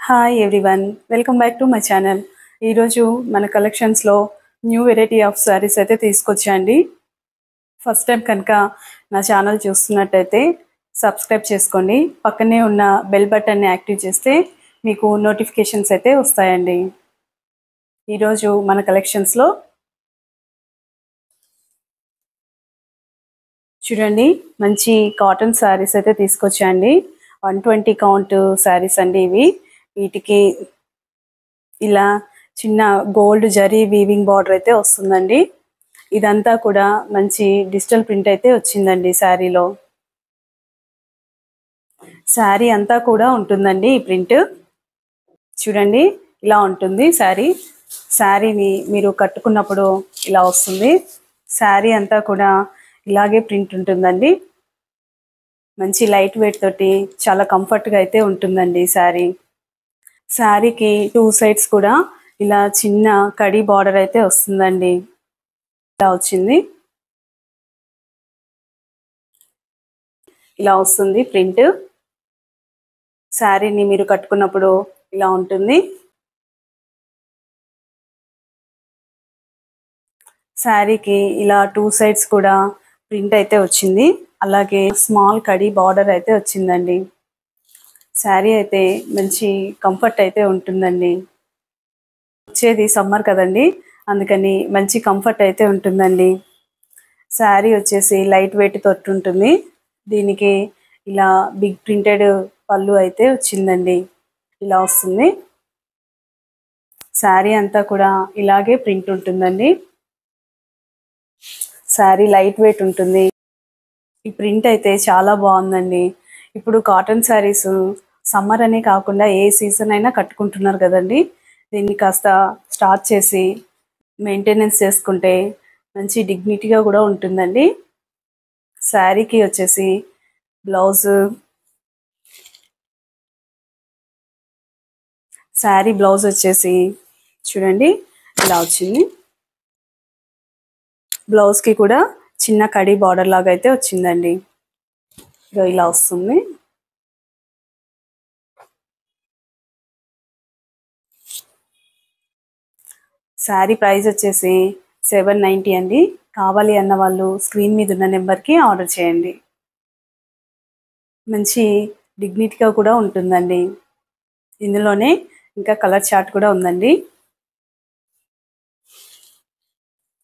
Hi everyone, welcome back to my channel. ఈరోజు మన కలెక్షన్స్లో న్యూ వెరైటీ ఆఫ్ శారీస్ అయితే తీసుకొచ్చాండి. ఫస్ట్ టైం కనుక నా ఛానల్ చూస్తున్నట్టయితే సబ్స్క్రైబ్ చేసుకోండి. పక్కనే ఉన్న బెల్ బటన్ని యాక్టివ్ చేస్తే మీకు నోటిఫికేషన్స్ అయితే వస్తాయండి. ఈరోజు మన కలెక్షన్స్లో చూడండి, మంచి కాటన్ శారీస్ అయితే తీసుకొచ్చాండి. 120 కౌంట్ శారీస్ అండి ఇవి. వీటికి ఇలా చిన్న గోల్డ్ జరీ వీవింగ్ బార్డర్ అయితే వస్తుందండి. ఇదంతా కూడా మంచి డిజిటల్ ప్రింట్ అయితే వచ్చిందండి శారీలో. శారీ అంతా కూడా ఉంటుందండి ఈ ప్రింట్. చూడండి, ఇలా ఉంటుంది శారీ. శారీని మీరు కట్టుకున్నప్పుడు ఇలా వస్తుంది. శారీ అంతా కూడా ఇలాగే ప్రింట్ ఉంటుందండి. మంచి లైట్ వెయిట్ తోటి చాలా కంఫర్ట్గా అయితే ఉంటుందండి శారీ. శారీకి 2 సైడ్స్ కూడా ఇలా చిన్న కడి బార్డర్ అయితే వస్తుందండి. ఇలా వచ్చింది, ఇలా వస్తుంది ప్రింట్. శారీని మీరు కట్టుకున్నప్పుడు ఇలా ఉంటుంది. శారీకి ఇలా 2 సైడ్స్ కూడా ప్రింట్ అయితే వచ్చింది. అలాగే స్మాల్ కడి బార్డర్ అయితే వచ్చిందండి. శారీ అయితే మంచి కంఫర్ట్ అయితే ఉంటుందండి. వచ్చేది సమ్మర్ కదండి, అందుకని మంచి కంఫర్ట్ అయితే ఉంటుందండి. శారీ వచ్చేసి లైట్ వెయిట్ తోటి ఉంటుంది. దీనికి ఇలా బిగ్ ప్రింటెడ్ పళ్ళు అయితే వచ్చిందండి. ఇలా వస్తుంది. శారీ అంతా కూడా ఇలాగే ప్రింట్ ఉంటుందండి. శారీ లైట్ వెయిట్ ఉంటుంది. ఈ ప్రింట్ అయితే చాలా బాగుందండి. ఇప్పుడు కాటన్ శారీస్ సమ్మర్ అనే కాకుండా ఏ సీజన్ అయినా కట్టుకుంటున్నారు కదండి. దీన్ని కాస్త స్టార్ట్ చేసి మెయింటెనెన్స్ చేసుకుంటే మంచి డిగ్నిటీగా కూడా ఉంటుందండి. శారీకి వచ్చేసి శారీ బ్లౌజ్ వచ్చేసి చూడండి ఇలా వచ్చింది. బ్లౌజ్కి కూడా చిన్న కడి బార్డర్ లాగా అయితే వచ్చిందండి. ఇలా వస్తుంది. శారీ ప్రైస్ వచ్చేసి 790 అండి. కావాలి అన్న వాళ్ళు స్క్రీన్ మీద ఉన్న నెంబర్కి ఆర్డర్ చేయండి. మంచి డిగ్నిటీగా కూడా ఉంటుందండి. ఇందులోనే ఇంకా కలర్ చార్ట్ కూడా ఉందండి.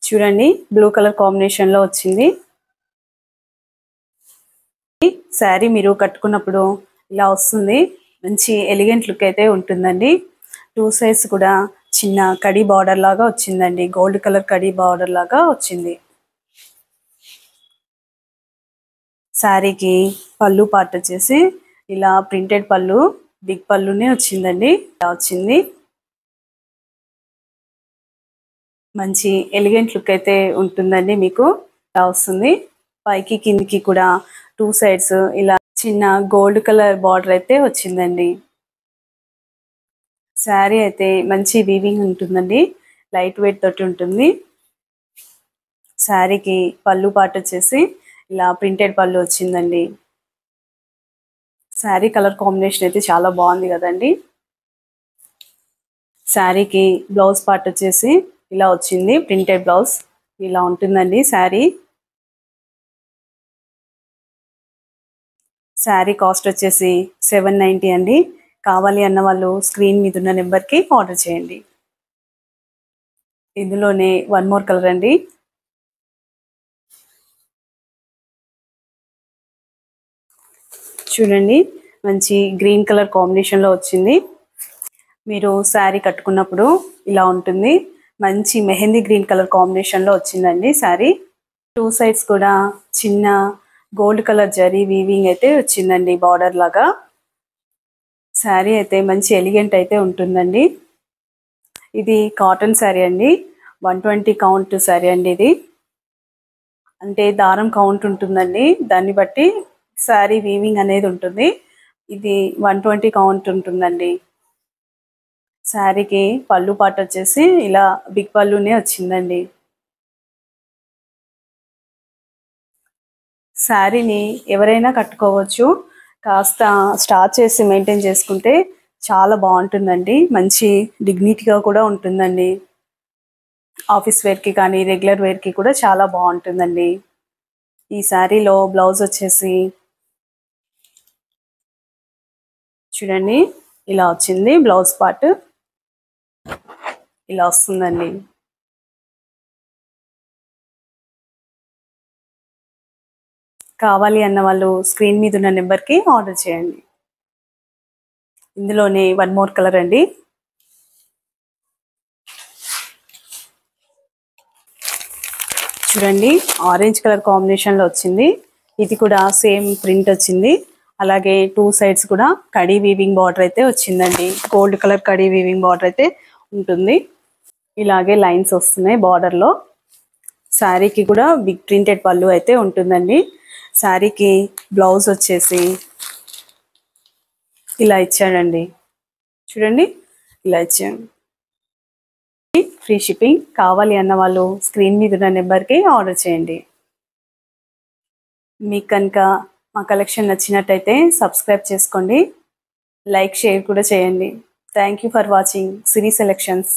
చూడండి, బ్లూ కలర్ కాంబినేషన్లో వచ్చింది. శారీ మీరు కట్టుకున్నప్పుడు ఇలా వస్తుంది. మంచి ఎలిగెంట్ లుక్ అయితే ఉంటుందండి. 2 సైడ్స్ కూడా చిన్న కడి బార్డర్ లాగా వచ్చిందండి. గోల్డ్ కలర్ కడి బార్డర్ లాగా వచ్చింది. శారీకి పళ్ళు పార్ట్ వచ్చేసి ఇలా ప్రింటెడ్ పళ్ళు, బిగ్ పళ్ళునే వచ్చిందండి. ఇలా వచ్చింది. మంచి ఎలిగెంట్ లుక్ అయితే ఉంటుందండి. మీకు ఇలా వస్తుంది. పైకి కిందికి కూడా 2 సైడ్స్ ఇలా చిన్న గోల్డ్ కలర్ బార్డర్ అయితే వచ్చిందండి. శారీ అయితే మంచి వీవింగ్ ఉంటుందండి. లైట్ వెయిట్ తోటి ఉంటుంది. శారీకి పళ్ళు పార్ట్ వచ్చేసి ఇలా ప్రింటెడ్ పళ్ళు వచ్చిందండి. శారీ కలర్ కాంబినేషన్ అయితే చాలా బాగుంది కదండి. శారీకి బ్లౌజ్ పార్ట్ వచ్చేసి ఇలా వచ్చింది. ప్రింటెడ్ బ్లౌజ్ ఇలా ఉంటుందండి శారీ. శారీ కాస్ట్ వచ్చేసి 790 అండి. కావాలి అన్న వాళ్ళు స్క్రీన్ మీద ఉన్న నెంబర్కి ఆర్డర్ చేయండి. ఇందులోనే 1 మోర్ కలర్ అండి. చూడండి, మంచి గ్రీన్ కలర్ కాంబినేషన్లో వచ్చింది. మీరు శారీ కట్టుకున్నప్పుడు ఇలా ఉంటుంది. మంచి మెహందీ గ్రీన్ కలర్ కాంబినేషన్లో వచ్చిందండి శారీ. 2 సైడ్స్ కూడా చిన్న గోల్డ్ కలర్ జరీ వీవింగ్ అయితే వచ్చిందండి బార్డర్ లాగా. శారీ అయితే మంచి ఎలిగెంట్ అయితే ఉంటుందండి. ఇది కాటన్ శారీ అండి. 120 కౌంట్ శారీ అండి ఇది. అంటే దారం కౌంట్ ఉంటుందండి. దాన్ని బట్టి శారీ వీవింగ్ అనేది ఉంటుంది. ఇది 120 కౌంట్ ఉంటుందండి. శారీకి పళ్ళు పాట వచ్చేసి ఇలా బిగ్ పళ్ళునే వచ్చిందండి. శారీని ఎవరైనా కట్టుకోవచ్చు. కాస్త స్టార్చ్ చేసి మెయింటైన్ చేసుకుంటే చాలా బాగుంటుందండి. మంచి డిగ్నిటీగా కూడా ఉంటుందండి. ఆఫీస్ వేర్కి కానీ రెగ్యులర్ వేర్కి కూడా చాలా బాగుంటుందండి. ఈ శారీలో బ్లౌజ్ వచ్చేసి చూడండి ఇలా వచ్చింది. బ్లౌజ్ పార్ట్ ఇలా వస్తుందండి. కావాలి అన్న వాళ్ళు స్క్రీన్ మీద ఉన్న నెంబర్కి ఆర్డర్ చేయండి. ఇందులోనే వన్ మోర్ కలర్ అండి. చూడండి ఆరెంజ్ కలర్ కాంబినేషన్లో వచ్చింది. ఇది కూడా సేమ్ ప్రింట్ వచ్చింది. అలాగే టూ సైడ్స్ కూడా కడీ వీవింగ్ బార్డర్ అయితే వచ్చిందండి. Gold colour khadi weaving border అయితే ఉంటుంది. ఇలాగే లైన్స్ వస్తున్నాయి బార్డర్లో. శారీకి కూడా బిగ్ ప్రింటెడ్ పళ్ళు అయితే ఉంటుందండి. శారీకి బ్లౌజ్ వచ్చేసి ఇలా ఇచ్చాడండి. చూడండి ఇలా ఇచ్చాడు. Free shipping. కావాలి అన్న వాళ్ళు స్క్రీన్ మీద ఉన్న నెంబర్కి ఆర్డర్ చేయండి. మీకు కనుక మా కలెక్షన్ నచ్చినట్టయితే సబ్స్క్రైబ్ చేసుకోండి. లైక్ షేర్ కూడా చేయండి. Thank you for watching Siri selections.